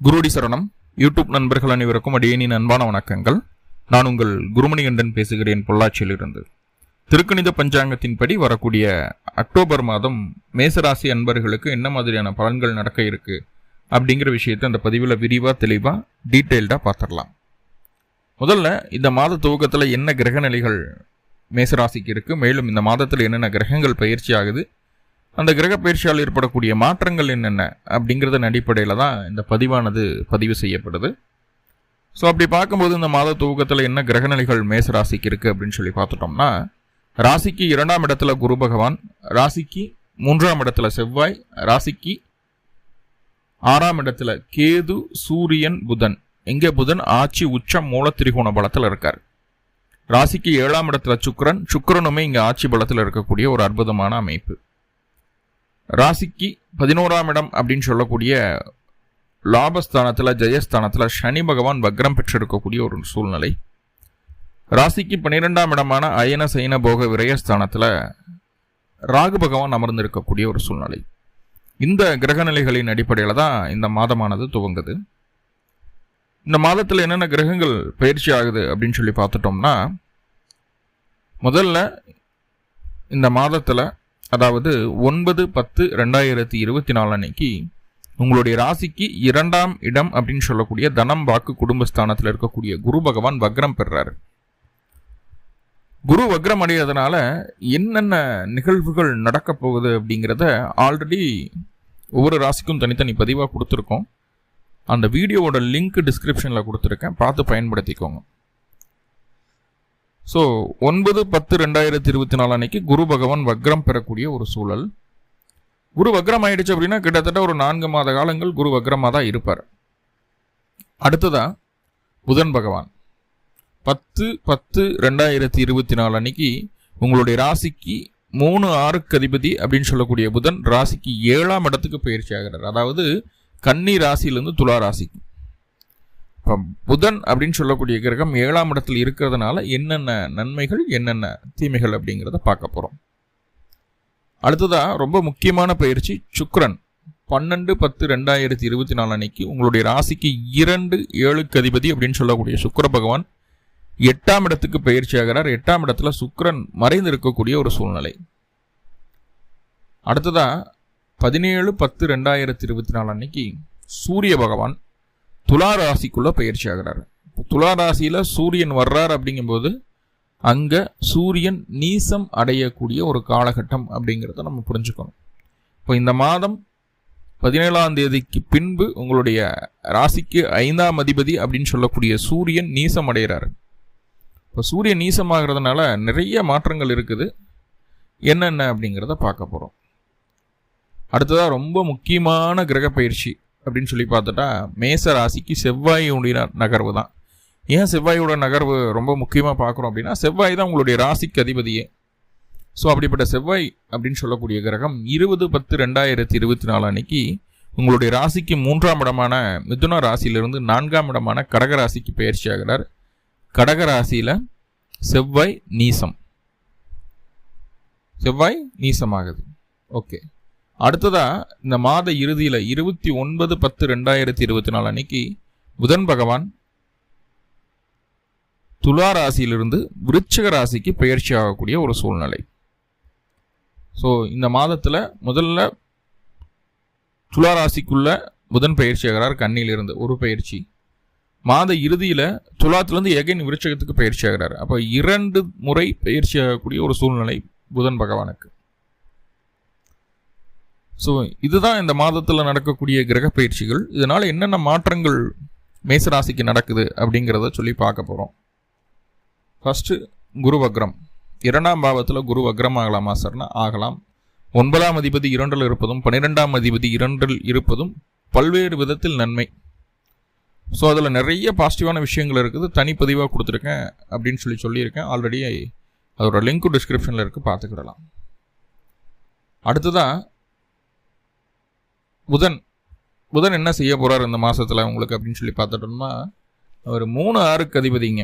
குருடி சரணம். யூடியூப் நண்பர்கள் அனைவருக்கும் அடியேனின் அன்பான வணக்கங்கள். நான் உங்கள் குருமணிகண்டன் பேசுகிறேன், பொள்ளாச்சியிலிருந்து. திருக்கணித பஞ்சாங்கத்தின்படி வரக்கூடிய அக்டோபர் மாதம் மேசராசி அன்பர்களுக்கு என்ன மாதிரியான பலன்கள் நடக்க இருக்கு அப்படிங்கிற விஷயத்தை அந்த பதிவில் விரிவாக தெளிவாக டீட்டெயில்டாக பார்த்துடலாம். முதல்ல இந்த மாத துவக்கத்தில் என்ன கிரக நிலைகள் மேசராசிக்கு இருக்குது, மேலும் இந்த மாதத்தில் என்னென்ன கிரகங்கள் பயிற்சி ஆகுது, அந்த கிரக பயிற்சியால் ஏற்படக்கூடிய மாற்றங்கள் என்னென்ன அப்படிங்கிறதன் அடிப்படையில் தான் இந்த பதிவானது பதிவு செய்யப்படுது. ஸோ அப்படி பார்க்கும்போது இந்த மாத துவக்கத்தில் என்ன கிரகநிலைகள் மேசராசிக்கு இருக்குது அப்படின்னு சொல்லி பார்த்துட்டோம்னா, ராசிக்கு 2ஆம் இடத்துல குரு பகவான், ராசிக்கு 3ஆம் இடத்துல செவ்வாய், ராசிக்கு 6ஆம் இடத்துல கேது, சூரியன், புதன். எங்கே புதன் ஆட்சி உச்சம் மூல திரிகோண பலத்தில் இருக்கார். ராசிக்கு 7ஆம் இடத்துல சுக்கிரனுமே இங்கே ஆட்சி பலத்தில் இருக்கக்கூடிய ஒரு அற்புதமான அமைப்பு. ராசிக்கு 11ஆம் இடம் அப்படின்னு சொல்லக்கூடிய லாபஸ்தானத்தில், ஜெயஸ்தானத்தில் சனி பகவான் வக்ரம் பெற்றிருக்கக்கூடிய ஒரு சூழ்நிலை. ராசிக்கு 12ஆம் இடமான அயன சைன போக விரயஸ்தானத்தில் ராகு பகவான் அமர்ந்திருக்கக்கூடிய ஒரு சூழ்நிலை. இந்த கிரகநிலைகளின் அடிப்படையில் தான் இந்த மாதமானது துவங்குது. இந்த மாதத்தில் என்னென்ன கிரகங்கள் பயிற்சி ஆகுது அப்படின்னு சொல்லி பார்த்துட்டோம்னா, முதல்ல இந்த மாதத்தில், அதாவது 9/10/2024 அன்னைக்கு உங்களுடைய ராசிக்கு 2ஆம் இடம் அப்படின்னு சொல்லக்கூடிய தனம் வாக்கு குடும்பஸ்தானத்தில் இருக்கக்கூடிய குரு பகவான் வக்ரம் பெறுறாரு. குரு வக்ரம் அடைகிறதுனால என்னென்ன நிகழ்வுகள் நடக்க போகுது அப்படிங்கிறத ஆல்ரெடி ஒவ்வொரு ராசிக்கும் தனித்தனி பதிவாக கொடுத்துருக்கோம். அந்த வீடியோவோட லிங்க் டிஸ்கிரிப்ஷனில் கொடுத்துருக்கேன், பார்த்து பயன்படுத்திக்கோங்க. ஸோ 9/10/2024 அன்னைக்கு குரு பகவான் வக்ரம் பெறக்கூடிய ஒரு சூழல். குரு வக்ரம் ஆயிடுச்சு அப்படின்னா கிட்டத்தட்ட ஒரு 4 மாத காலங்கள் குரு வக்ரமாக தான் இருப்பார். அடுத்ததா புதன் பகவான் 10/10/2024 அன்னைக்கு உங்களுடைய ராசிக்கு 3/6 அதிபதி அப்படின்னு சொல்லக்கூடிய புதன் ராசிக்கு 7ஆம் இடத்துக்கு பயிற்சி ஆகிறார். அதாவது கன்னி ராசியிலிருந்து துலா ராசிக்கு. இப்போ புதன் அப்படின்னு சொல்லக்கூடிய கிரகம் 7ஆம் இடத்தில் இருக்கிறதுனால என்னென்ன நன்மைகள் என்னென்ன தீமைகள் அப்படிங்கிறத பார்க்க போகிறோம். அடுத்ததா ரொம்ப முக்கியமான பயிற்சி சுக்கிரன் 12/10/2024 அன்னைக்கு உங்களுடைய ராசிக்கு 2/7 அதிபதி அப்படின்னு சொல்லக்கூடிய சுக்கிர பகவான் 8ஆம் இடத்துக்கு பயிற்சி ஆகிறார். 8ஆம் இடத்துல சுக்கிரன் மறைந்து இருக்கக்கூடிய ஒரு சூழ்நிலை. அடுத்ததா 17/10/2024 அன்னைக்கு சூரிய பகவான் துலா ராசிக்குள்ள பயிற்சி ஆகிறார். துலா ராசியில சூரியன் வர்றார் அப்படிங்கும்போது அங்க சூரியன் நீசம் அடையக்கூடிய ஒரு காலகட்டம் அப்படிங்கிறத நம்ம புரிஞ்சுக்கணும். இப்போ இந்த மாதம் 17ஆம் தேதிக்கு பின்பு உங்களுடைய ராசிக்கு 5ஆம் அதிபதி அப்படின்னு சொல்லக்கூடிய சூரியன் நீசம் அடைகிறாரு. இப்போ சூரியன் நீசமாகிறதுனால நிறைய மாற்றங்கள் இருக்குது. என்னென்ன அப்படிங்கிறத பார்க்க போகிறோம். அடுத்ததாக ரொம்ப முக்கியமான கிரக பயிற்சி அப்படின்னு சொல்லி பார்த்துட்டா மேச ராசிக்கு செவ்வாயுடைய நகர்வு தான். ஏன் செவ்வாயோட நகர்வு ரொம்ப முக்கியமாக பார்க்குறோம் அப்படின்னா, செவ்வாய் தான் உங்களுடைய ராசிக்கு அதிபதியே. ஸோ அப்படிப்பட்ட செவ்வாய் அப்படின்னு சொல்லக்கூடிய கிரகம் 20/10/2024 அன்னைக்கு உங்களுடைய ராசிக்கு 3ஆம் இடமான மிதுன ராசியிலிருந்து 4ஆம் இடமான கடக ராசிக்கு பயிற்சி ஆகிறார். கடக ராசியில் செவ்வாய் நீசமாகுது. ஓகே. அடுத்ததா இந்த மாத இறுதியில் 29/10/2024 அன்னைக்கு புதன் பகவான் துலா ராசியிலிருந்து விருச்சிக ராசிக்கு பயிற்சி ஆகக்கூடிய ஒரு சூழ்நிலை. ஸோ இந்த மாதத்தில் முதல்ல துலா ராசிக்குள்ள புதன் பயிற்சி ஆகிறார் கன்னியிலிருந்து ஒரு பயிற்சி. மாத இறுதியில் துலாத்திலிருந்து எகைன் விருச்சகத்துக்கு பயிற்சி ஆகிறார். அப்போ 2 முறை பயிற்சி ஆகக்கூடிய ஒரு சூழ்நிலை புதன் பகவானுக்கு. ஸோ இதுதான் இந்த மாதத்தில் நடக்கக்கூடிய கிரக பயிற்சிகள். இதனால் என்னென்ன மாற்றங்கள் மேசராசிக்கு நடக்குது அப்படிங்கிறத சொல்லி பார்க்க போகிறோம். ஃபஸ்ட்டு குரு வக்ரம். 2ஆம் பாவத்தில் குரு வக்ரம் ஆகலாமா சார்னா ஆகலாம். 9ஆம் அதிபதி 2இல் இருப்பதும் 12ஆம் அதிபதி 2இல் இருப்பதும் பல்வேறு விதத்தில் நன்மை. ஸோ அதில் நிறைய பாசிட்டிவான விஷயங்கள் இருக்குது. தனிப்பதிவாக கொடுத்துருக்கேன் அப்படின்னு சொல்லியிருக்கேன். ஆல்ரெடி அதோட லிங்க் டிஸ்கிரிப்ஷனில் இருக்குது, பார்த்துக்கிடலாம். அடுத்ததான் புதன் என்ன செய்ய போகிறார் இந்த மாதத்தில் உங்களுக்கு அப்படின்னு சொல்லி பார்த்துட்டோம்னா, அவர் 3/6 அதிபதிங்க.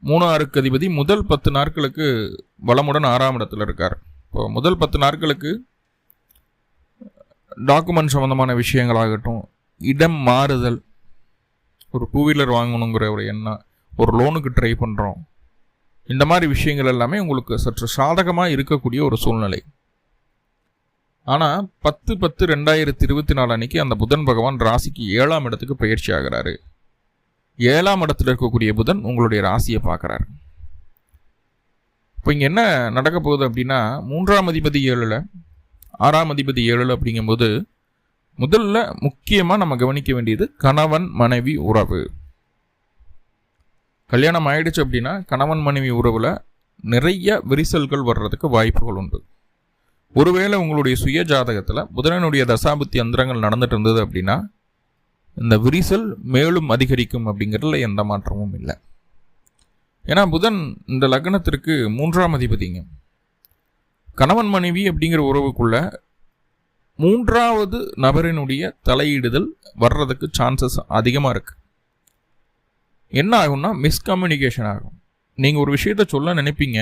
3/6 அதிபதி முதல் 10 நாட்களுக்கு வளமுடன் 6ஆம் இடத்துல இருக்கார். இப்போ முதல் 10 நாட்களுக்கு டாக்குமெண்ட் சம்மந்தமான விஷயங்களாகட்டும், இடம் மாறுதல், ஒரு 2 வீலர் வாங்கணுங்கிற ஒரு எண்ணம், ஒரு லோனுக்கு ட்ரை பண்ணுறோம், இந்த மாதிரி விஷயங்கள் எல்லாமே உங்களுக்கு சற்று சாதகமாக இருக்கக்கூடிய ஒரு சூழ்நிலை. ஆனால் 10/10/2024 அன்னைக்கு அந்த புதன் பகவான் ராசிக்கு 7ஆம் இடத்துக்கு பயிற்சி ஆகிறாரு. 7ஆம் இடத்துல இருக்கக்கூடிய புதன் உங்களுடைய ராசியை பார்க்குறாரு. இப்போ இங்கே என்ன நடக்க போகுது அப்படின்னா, 3ஆம் அதிபதி 7ல், 6ஆம் அதிபதி 7ல் அப்படிங்கும்போது முதல்ல முக்கியமாக நம்ம கவனிக்க வேண்டியது கணவன் மனைவி உறவு. கல்யாணம் ஆயிடுச்சு அப்படின்னா கணவன் மனைவி உறவில் நிறைய விரிசல்கள் வர்றதுக்கு வாய்ப்புகள் உண்டு. ஒருவேளை உங்களுடைய சுய ஜாதகத்தில் புதனனுடைய தசாபுத்தி அந்தரங்கள் நடந்துட்டு இருந்தது அப்படின்னா இந்த விரிசல் மேலும் அதிகரிக்கும் அப்படிங்கிறதுல எந்த மாற்றமும் இல்லை. ஏன்னா புதன் இந்த லக்னத்திற்கு 3ஆம் அதிபதிங்க. கணவன் மனைவி அப்படிங்கிற உறவுக்குள்ள 3வது நபரினுடைய தலையீடுதல் வர்றதுக்கு சான்சஸ் அதிகமாக இருக்கு. என்ன ஆகும்னா மிஸ்கம்யூனிகேஷன் ஆகும். நீங்கள் ஒரு விஷயத்த சொல்ல நினைப்பீங்க,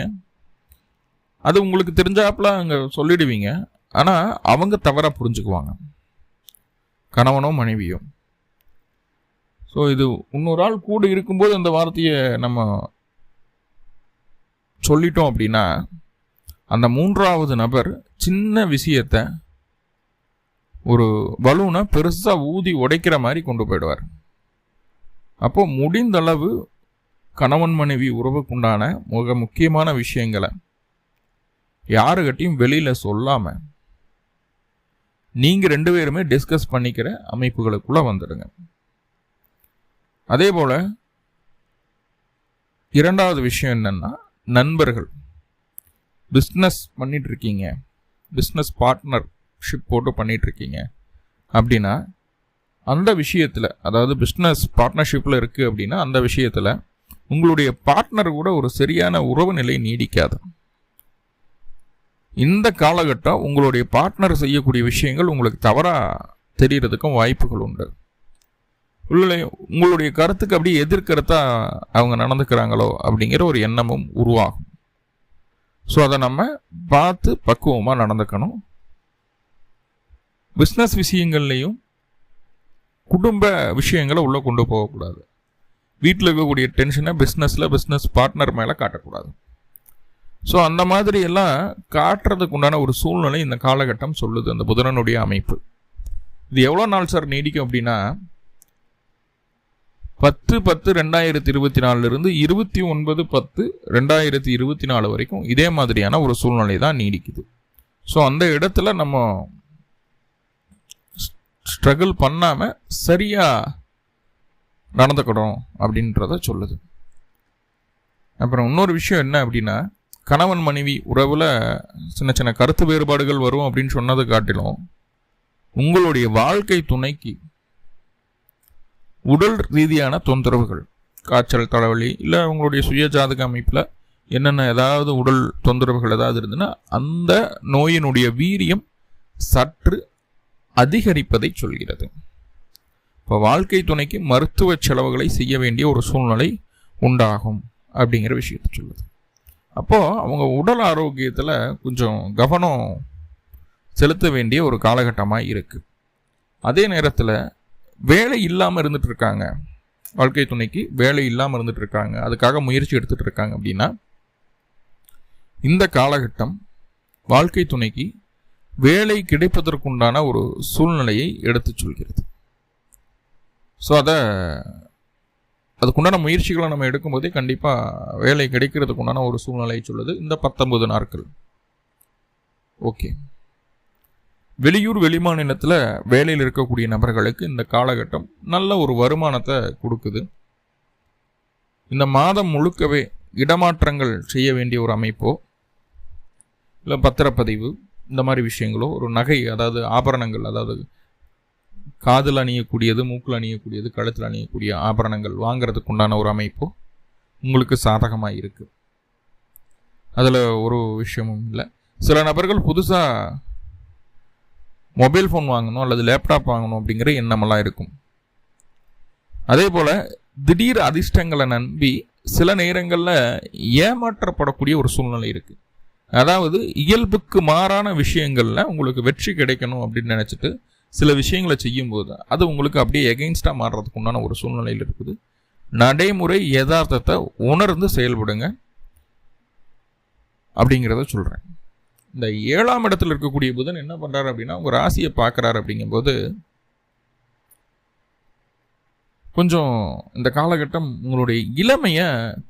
அது உங்களுக்கு தெரிஞ்சாப்புல அங்கே சொல்லிடுவீங்க, ஆனால் அவங்க தவறாக புரிஞ்சுக்குவாங்க, கணவனோ மனைவியோ. ஸோ இது இன்னொரு ஆள் கூட இருக்கும்போது அந்த வார்த்தையை நம்ம சொல்லிட்டோம் அப்படின்னா அந்த 3வது நபர் சின்ன விஷயத்தை ஒரு பலூனை பெருசாக ஊதி உடைக்கிற மாதிரி கொண்டு போயிடுவார். அப்போ முடிந்தளவு கணவன் மனைவி உறவுக்குண்டான மிக முக்கியமான விஷயங்களை யாருக்கிட்டையும் வெளியில் சொல்லாமல் நீங்கள் 2 பேருமே டிஸ்கஸ் பண்ணிக்கிற அமைப்புகளுக்குள்ளே வந்துடுங்க. அதே போல் 2வது விஷயம் என்னென்னா, நண்பர்கள், பிஸ்னஸ் பண்ணிகிட்ருக்கீங்க, பிஸ்னஸ் பார்ட்னர்ஷிப் போட்டு பண்ணிகிட்ருக்கீங்க அப்படின்னா அந்த விஷயத்தில், அதாவது பிஸ்னஸ் பார்ட்னர்ஷிப்பில் இருக்குது அப்படின்னா அந்த விஷயத்தில் உங்களுடைய பார்ட்னர் கூட ஒரு சரியான உறவு நிலை நீடிக்காது. இந்த காலகட்டம் உங்களுடைய பார்ட்னர் செய்யக்கூடிய விஷயங்கள் உங்களுக்கு தவறாக தெரியறதுக்கும் வாய்ப்புகள் உண்டு. இல்லை உங்களுடைய கருத்துக்கு அப்படியே எதிர்கருத்தா அவங்க நடந்துக்கிறாங்களோ அப்படிங்கிற ஒரு எண்ணமும் உருவாகும். ஸோ அதை நம்ம பார்த்து பக்குவமாக நடந்துக்கணும். பிஸ்னஸ் விஷயங்கள்லையும் குடும்ப விஷயங்களை உள்ளே கொண்டு போகக்கூடாது. வீட்டில் இருக்கக்கூடிய டென்ஷனை பிஸ்னஸ் பார்ட்னர் மேலே காட்டக்கூடாது. ஸோ அந்த மாதிரி எல்லாம் காட்டுறதுக்கு உண்டான ஒரு சூழ்நிலை இந்த காலகட்டம் சொல்லுது அந்த புதனனுடைய அமைப்பு. இது எவ்வளோ நாள் சார் நீடிக்கும் அப்படின்னா 10/10/2024 29/10/2024 வரைக்கும் இதே மாதிரியான ஒரு சூழ்நிலை தான் நீடிக்குது. ஸோ அந்த இடத்துல நம்ம ஸ்ட்ரகிள் பண்ணாமல் சரியாக நடந்துக்கணும் அப்படின்றத சொல்லுது. அப்புறம் இன்னொரு விஷயம் என்ன அப்படின்னா, கணவன் மனைவி உறவில் சின்ன சின்ன கருத்து வேறுபாடுகள் வரும் அப்படின்னு சொன்னதை காட்டிலும் உங்களுடைய வாழ்க்கை துணைக்கு உடல் ரீதியான தொந்தரவுகள், காய்ச்சல், தலைவலி, இல்லை உங்களுடைய சுய ஜாதக அமைப்பில் என்னென்ன ஏதாவது உடல் தொந்தரவுகள் ஏதாவது இருந்ததுன்னா அந்த நோயினுடைய வீரியம் சற்று அதிகரிப்பதை சொல்கிறது. இப்போ வாழ்க்கை துணைக்கு மருத்துவ செலவுகளை செய்ய வேண்டிய ஒரு சூழ்நிலை உண்டாகும் அப்படிங்கிற விஷயத்தை சொல்லுது. அப்போது அவங்க உடல் ஆரோக்கியத்தில் கொஞ்சம் கவனம் செலுத்த வேண்டிய ஒரு காலகட்டமாக இருக்குது. அதே நேரத்தில் வேலை இல்லாமல் இருந்துட்டு இருக்காங்க, வாழ்க்கை துணைக்கு வேலை இல்லாமல் இருந்துட்டு இருக்காங்க, அதுக்காக முயற்சி எடுத்துகிட்டு இருக்காங்க அப்படின்னா இந்த காலகட்டம் வாழ்க்கை துணைக்கு வேலை கிடைப்பதற்குண்டான ஒரு சூழ்நிலையை எடுத்து சொல்கிறது. ஸோ அதுக்குண்டான முயற்சிகளை நம்ம எடுக்கும்போதே கண்டிப்பாக வேலை கிடைக்கிறதுக்கு உண்டான ஒரு சூழ்நிலையை சொல்லுது இந்த 19 நாட்கள். ஓகே, வெளியூர் வெளிமாநிலத்தில் வேலையில் இருக்கக்கூடிய நபர்களுக்கு இந்த காலகட்டம் நல்ல ஒரு வருமானத்தை கொடுக்குது. இந்த மாதம் முழுக்கவே இடமாற்றங்கள் செய்ய வேண்டிய ஒரு அமைப்போ இல்லை பத்திரப்பதிவு இந்த மாதிரி விஷயங்களோ, ஒரு நகை, அதாவது ஆபரணங்கள், அதாவது காதில் அணியக்கூடியது, மூக்கில் அணியக்கூடியது, கழுத்தில் அணியக்கூடிய ஆபரணங்கள் வாங்கிறதுக்கு உண்டான ஒரு அமைப்போ உங்களுக்கு சாதகமாக இருக்குது. அதில் ஒரு விஷயமும் இல்லை. சில நபர்கள் புதுசாக மொபைல் ஃபோன் வாங்கணும் அல்லது லேப்டாப் வாங்கணும் அப்படிங்கிற எண்ணமெல்லாம் இருக்கும். அதே போல் திடீர் அதிர்ஷ்டங்களை நம்பி சில நேரங்களில் ஏமாற்றப்படக்கூடிய ஒரு சூழ்நிலை இருக்குது. அதாவது இயல்புக்கு மாறான விஷயங்கள்ல உங்களுக்கு வெற்றி கிடைக்கணும் அப்படின்னு நினைச்சிட்டு சில விஷயங்களை செய்யும்போது அது உங்களுக்கு அப்படியே எகெயின்ஸ்டா மாறுறதுக்கு உண்டான ஒரு சூழ்நிலையில் இருக்குது. நடைமுறை யதார்த்தத்தை உணர்ந்து செயல்படுங்க அப்படிங்கிறத சொல்றேன். இந்த 7ஆம் இடத்துல இருக்கக்கூடிய புதன் என்ன பண்றாரு அப்படின்னா உங்க ராசியை பார்க்கறாரு. அப்படிங்கும்போது கொஞ்சம் இந்த காலகட்டம் உங்களுடைய இளமைய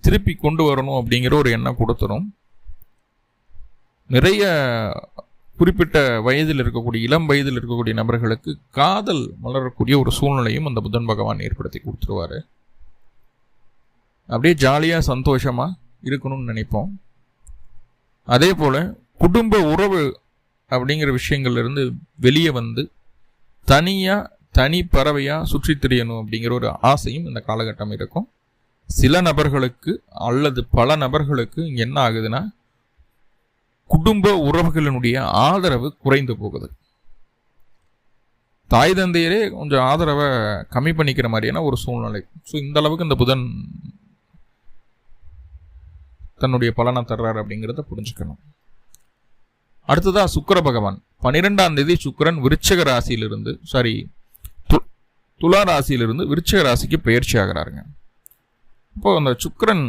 திருப்பி கொண்டு வரணும் அப்படிங்கிற ஒரு எண்ணம் கொடுத்துரும். நிறைய குறிப்பிட்ட வயதில் இருக்கக்கூடிய இளம் வயதில் இருக்கக்கூடிய நபர்களுக்கு காதல் மலரக்கூடிய ஒரு சூழ்நிலையும் அந்த புதன் பகவான் ஏற்படுத்தி கொடுத்துருவாரு. அப்படியே ஜாலியா சந்தோஷமா இருக்கணும்னு நினைப்போம். அதே போல குடும்ப உறவு அப்படிங்கிற விஷயங்கள்ல இருந்து வெளியே வந்து தனி பறவையா சுற்றி திரியணும் அப்படிங்கிற ஒரு ஆசையும் இந்த காலகட்டம் இருக்கும். சில நபர்களுக்கு அல்லது பல நபர்களுக்கு என்ன ஆகுதுன்னா குடும்ப உறவுகளினுடைய ஆதரவு குறைந்து போகுது. தாய் தந்தையரே கொஞ்சம் ஆதரவை கம்மி பண்ணிக்கிற மாதிரியான ஒரு சூழ்நிலை. ஸோ இந்த அளவுக்கு இந்த புதன் தன்னுடைய பலனை தர்றாரு அப்படிங்கிறத புரிஞ்சுக்கணும். அடுத்ததா சுக்கிர பகவான் 12ஆம் தேதி சுக்கிரன் விருச்சிக ராசியிலிருந்து துலா ராசியிலிருந்து விருச்சிக ராசிக்கு பயிற்சி ஆகிறாருங்க. இப்போ அந்த சுக்கிரன்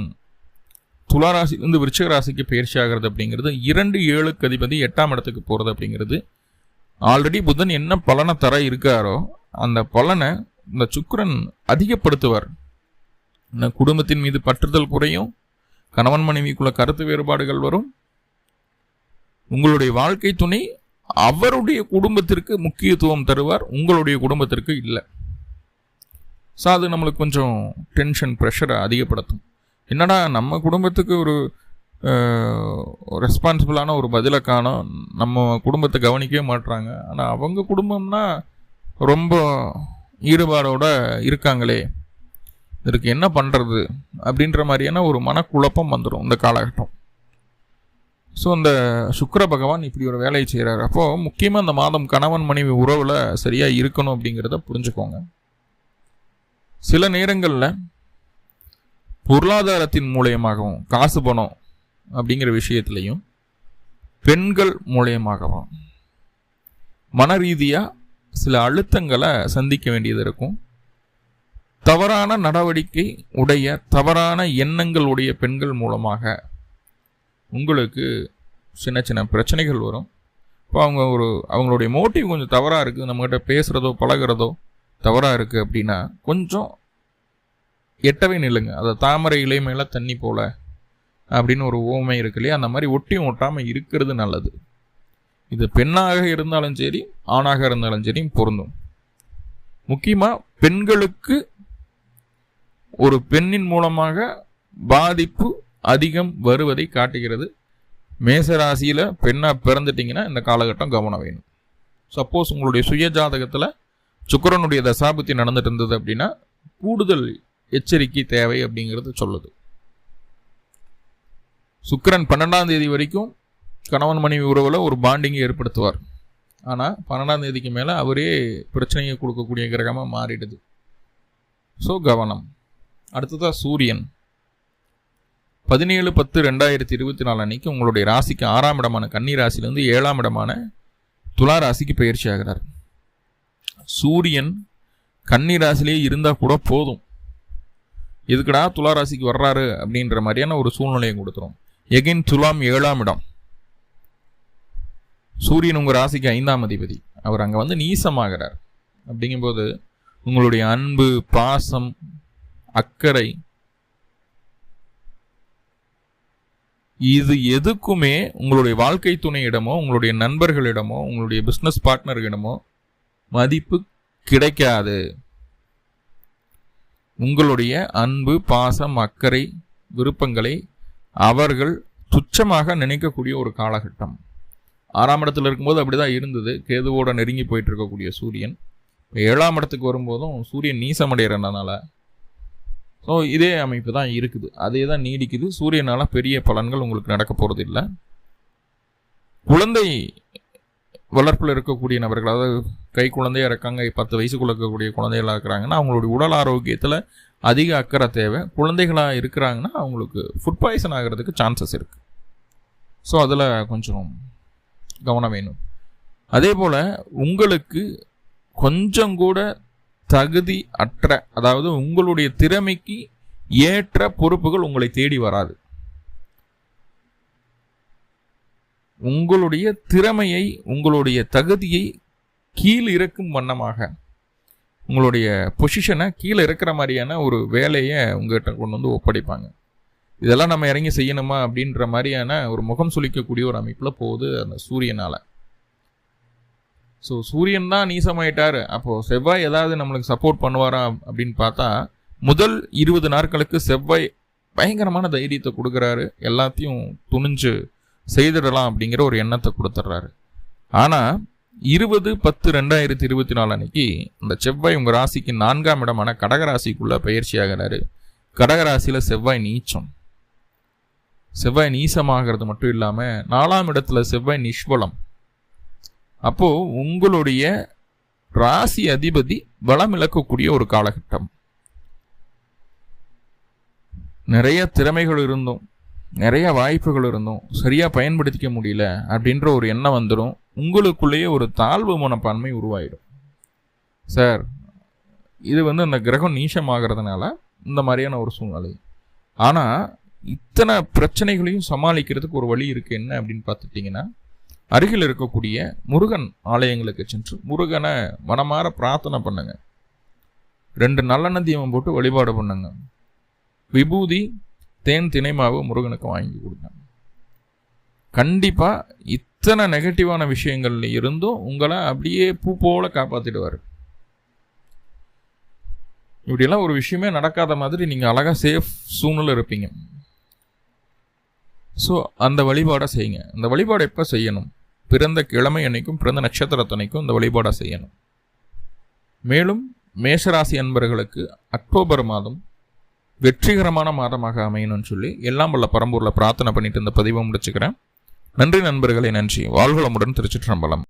துலா ராசியிலிருந்து விருச்சிக ராசிக்கு பயிற்சி ஆகிறது அப்படிங்கிறது 2-7க்கு அதிபதி 8ஆம் இடத்துக்கு போகிறது அப்படிங்கிறது ஆல்ரெடி புதன் என்ன பலனை தர இருக்காரோ அந்த பலனை இந்த சுக்கிரன் அதிகப்படுத்துவார். குடும்பத்தின் மீது பற்றுதல் குறையும், கணவன் மனைவிக்குள்ள கருத்து வேறுபாடுகள் வரும், உங்களுடைய வாழ்க்கை துணை அவருடைய குடும்பத்திற்கு முக்கியத்துவம் தருவார், உங்களுடைய குடும்பத்திற்கு இல்லை. ஸோ அது நம்மளுக்கு கொஞ்சம் டென்ஷன் ப்ரெஷரை அதிகப்படுத்தும். என்னடா நம்ம குடும்பத்துக்கு ஒரு ரெஸ்பான்சிபிளான ஒரு பதிலை காணோம், நம்ம குடும்பத்தை கவனிக்கவே மாட்டுறாங்க, ஆனால் அவங்க குடும்பம்னா ரொம்ப ஈடுபாடோட இருக்காங்களே, இதற்கு என்ன பண்ணுறது அப்படின்ற மாதிரியான ஒரு மனக்குழப்பம் வந்துடும் இந்த காலகட்டம். ஸோ இந்த சுக்கிர பகவான் இப்படி ஒரு வேலையை செய்கிறார். அப்போது முக்கியமாக இந்த மாதம் கணவன் மனைவி உறவில் சரியாக இருக்கணும் அப்படிங்கிறத புரிஞ்சுக்கோங்க. சில நேரங்களில் பொருளாதாரத்தின் மூலியமாகவும் காசு பணம் அப்படிங்கிற விஷயத்துலையும் பெண்கள் மூலியமாகவும் மன ரீதியாக சில அழுத்தங்களை சந்திக்க வேண்டியது இருக்கும். தவறான நடவடிக்கை உடைய தவறான எண்ணங்கள் உடைய பெண்கள் மூலமாக உங்களுக்கு சின்ன சின்ன பிரச்சனைகள் வரும். இப்போ அவங்களுடைய மோட்டிவ் கொஞ்சம் தவறாக இருக்குது, நம்மகிட்ட பேசுகிறதோ பழகிறதோ தவறாக இருக்குது அப்படின்னா கொஞ்சம் எட்டவே நில்லுங்க. அதை தாமரை இலை மேலே தண்ணி போல அப்படின்னு ஒரு ஓமை இருக்கு இல்லையா, அந்த மாதிரி ஒட்டியும் ஒட்டாமல் இருக்கிறது நல்லது. இது பெண்ணாக இருந்தாலும் சரி ஆணாக இருந்தாலும் சரி பொருந்தும். முக்கியமாக பெண்களுக்கு ஒரு பெண்ணின் மூலமாக பாதிப்பு அதிகம் வருவதை காட்டுகிறது. மேசராசியில் பெண்ணாக பிறந்துட்டிங்கன்னா இந்த காலகட்டம் கவனம் வேணும். சப்போஸ் உங்களுடைய சுய ஜாதகத்தில் சுக்கிரனுடைய தசாபுத்தி நடந்துட்டு இருந்தது அப்படின்னா கூடுதல் எச்சரிக்கை தேவை அப்படிங்கிறது சொல்லுது. சுக்கிரன் 12ஆம் தேதி வரைக்கும் கணவன் மனைவி உறவில் ஒரு பாண்டிங்கை ஏற்படுத்துவார். ஆனால் 12ஆம் தேதிக்கு மேலே அவரே பிரச்சனையை கொடுக்கக்கூடிய கிரகமாக மாறிடுது. ஸோ கவனம். அடுத்ததாக சூரியன் 17-10-2024 அன்னைக்கு உங்களுடைய ராசிக்கு 6ஆம் இடமான கன்னி ராசியிலேருந்து 7ஆம் இடமான துலா ராசிக்கு பயிற்சி ஆகிறார். சூரியன் கன்னி ராசிலேயே இருந்தால் கூட போதும், எதுக்குடா துலா ராசிக்கு வர்றாரு அப்படின்ற மாதிரியான ஒரு சூழ்நிலையை கொடுத்துரும். எகைன் துலாம் 7ஆம் இடம். சூரியன் உங்கள் ராசிக்கு 5ஆம் அதிபதி, அவர் அங்கே வந்து நீசமாகிறார். அப்படிங்கும்போது உங்களுடைய அன்பு, பாசம், அக்கறை இது எதுக்குமே உங்களுடைய வாழ்க்கை துணையிடமோ உங்களுடைய நண்பர்களிடமோ உங்களுடைய பிஸ்னஸ் பார்ட்னர்களிடமோ மதிப்பு கிடைக்காது. உங்களுடைய அன்பு, பாசம், அக்கறை, விருப்பங்களை அவர்கள் துச்சமாக நினைக்கக்கூடிய ஒரு காலகட்டம். 6ஆம் இடத்துல இருக்கும்போது அப்படிதான் இருந்தது. கேதுவோட நெருங்கி போயிட்டு இருக்கக்கூடிய சூரியன் 7ஆம் இடத்துக்கு வரும்போதும் சூரியன் நீசமடைகிறனால ஸோ இதே அமைப்பு தான் இருக்குது, அதே தான் நீடிக்குது. சூரியனால் பெரிய பலன்கள் உங்களுக்கு நடக்க போகிறது இல்லை. குழந்தை வளர்ப்பில் இருக்கக்கூடிய நபர்கள், அதாவது கை குழந்தையாக இருக்காங்க, 10 வயசுக்குள்ள இருக்கக்கூடிய குழந்தைகளாக இருக்கிறாங்கன்னா அவங்களுடைய உடல் ஆரோக்கியத்தில் அதிக அக்கறை தேவை. குழந்தைகளாக இருக்கிறாங்கன்னா அவங்களுக்கு ஃபுட் பாய்சன் ஆகிறதுக்கு சான்சஸ் இருக்குது. ஸோ அதில் கொஞ்சம் கவனம் வேணும். அதே போல் உங்களுக்கு கொஞ்சம் கூட தகுதி அற்ற, அதாவது உங்களுடைய திறமைக்கு ஏற்ற பொறுப்புகள் உங்களை தேடி வராது. உங்களுடைய திறமையை, உங்களுடைய தகுதியை கீழ் இறக்கும் வண்ணமாக, உங்களுடைய பொசிஷனை கீழே இருக்கிற மாதிரியான ஒரு வேலையை உங்ககிட்ட கொண்டு வந்து ஒப்படைப்பாங்க. இதெல்லாம் நம்ம இறங்கி செய்யணுமா அப்படின்ற மாதிரியான ஒரு முகம் சுளிக்கக்கூடிய ஒரு அமைப்பில் போகுது அந்த சூரியனால். ஸோ சூரியன் தான் நீசமாயிட்டார், அப்போது செவ்வாய் ஏதாவது நம்மளுக்கு சப்போர்ட் பண்ணுவாரா அப்படின்னு பார்த்தா, முதல் 20 நாட்களுக்கு செவ்வாய் பயங்கரமான தைரியத்தை கொடுக்குறாரு, எல்லாத்தையும் துணிஞ்சு செய்திடலாம் அப்படிங்கிற ஒரு எண்ணத்தை கொடுத்துட்றாரு. ஆனால் 20/10/2024 அன்னைக்கு இந்த செவ்வாய் உங்கள் ராசிக்கு 4ஆம் இடமான கடகராசிக்குள்ளே பயிற்சி ஆகிறாரு. கடகராசியில் செவ்வாய் நீச்சம். செவ்வாய் நீசமாகிறது மட்டும் இல்லாமல் 4ஆம் இடத்துல செவ்வாய் நிஷ்வலம். அப்போது உங்களுடைய ராசி அதிபதி பலம் இழக்கக்கூடிய ஒரு காலகட்டம். நிறைய திறமைகள் இருந்தும், நிறைய வாய்ப்புகள் இருந்தும் சரியாக பயன்படுத்திக்க முடியல அப்படின்ற ஒரு எண்ணம் வந்துடும். உங்களுக்குள்ளேயே ஒரு தாழ்வு மனப்பான்மை உருவாயிடும். சார், இது அந்த கிரகம் நீசமாகிறதுனால இந்த மாதிரியான ஒரு சூழ்நிலை. ஆனால் இத்தனை பிரச்சனைகளையும் சமாளிக்கிறதுக்கு ஒரு வழி இருக்குது. என்ன அப்படின்னு பார்த்துட்டிங்கன்னா, அருகில் இருக்கக்கூடிய முருகன் ஆலயங்களுக்கு சென்று முருகனை மனமாற பிரார்த்தனை பண்ணுங்க. 2 நல்லெண்ணெய் தீபம் போட்டு வழிபாடு பண்ணுங்க. விபூதி, தேன், தினைமாவு முருகனுக்கு வாங்கி கொடுங்க. கண்டிப்பாக இத்தனை நெகட்டிவான விஷயங்கள்ல இருந்தும் உங்களை அப்படியே பூ போல காப்பாற்றிடுவார். இப்படியெல்லாம் ஒரு விஷயமே நடக்காத மாதிரி நீங்கள் அழகாக சேஃப் சூழ்நிலை இருப்பீங்க. ஸோ அந்த வழிபாடை செய்யுங்க. அந்த வழிபாடை எப்போ செய்யணும்? பிறந்த கிழமை அன்னைக்கும் பிறந்த நட்சத்திரத்தன்னைக்கும் இந்த வழிபாடை செய்யணும். மேலும் மேஷராசி அன்பர்களுக்கு அக்டோபர் மாதம் வெற்றிகரமான மாதமாக அமையணும்னு சொல்லி எல்லாம் வல்ல பரம்பூரில் பிரார்த்தனை பண்ணிட்டு இந்த பதிவை முடிச்சுக்கிறேன். நன்றி நண்பர்களே, நன்றி. வாழ்வளமுடன். திருச்சிற்றம்பலம்.